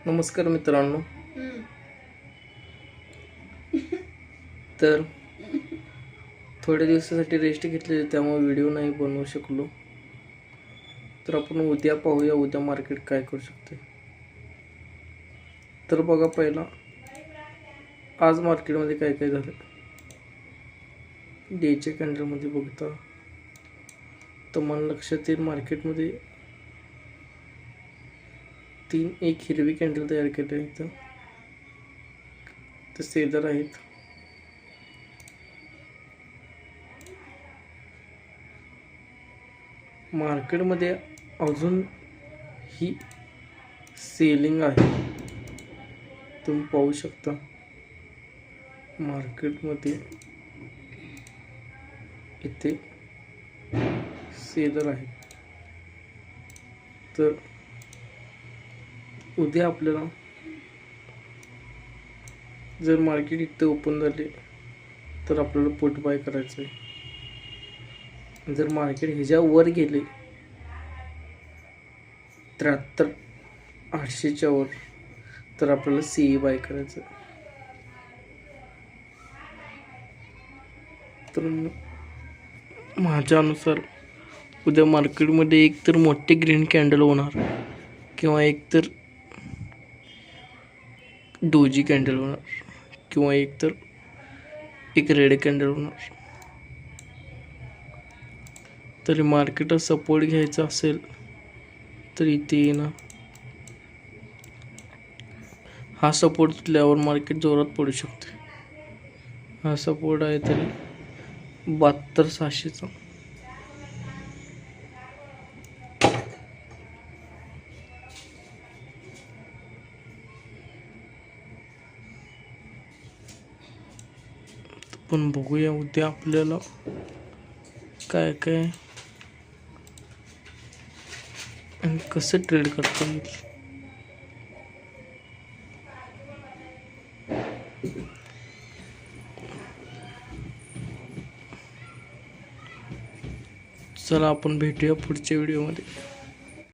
नमस्कार मित्रांनो. तर थोड्या दिवसासाठी रेस्ट घेतली, त्यामुळे व्हिडिओ नाही बनवू शकलो. तर आपण उद्या पाहूया उद्या मार्केट काय करू शकते. तर बघा, पहिला आज मार्केटमध्ये काय काय झालं. डेच्या कॅन्डलमध्ये बघता तर मला लक्षात येईल मार्केटमध्ये एक हिरवी कॅन्डल तयार केली आहे. इथं तर सेलर आहेत. मार्केटमध्ये अजून ही सेलिंग आहे. तुम्ही पाहू शकता मार्केटमध्ये इथे सेलर आहे. तर उद्या आपल्याला जर मार्केट इथं ओपन झाले तर आपल्याला पुट बाय करायचं आहे. जर मार्केट ह्याच्या वर गेले 73,800च्या वर तर आपल्याला सीई बाय करायचं. तर माझ्या अनुसार उद्या मार्केटमध्ये एक तर मोठे ग्रीन कॅन्डल होणार किंवा एक तर डोजी कॅन्डल होणार किंवा एक रेड कॅन्डल होणार. तरी मार्केटला सपोर्ट घ्यायचा असेल तर इथे येणं, हा सपोर्ट तुटल्यावर मार्केट जोरात पडू शकते. हा सपोर्ट आहे तरी 72,600चा. पण बघूया उद्या आपल्याला काय काय आणि कसं ट्रेड करता येईल. चला आपण भेटूया पुढच्या व्हिडिओमध्ये.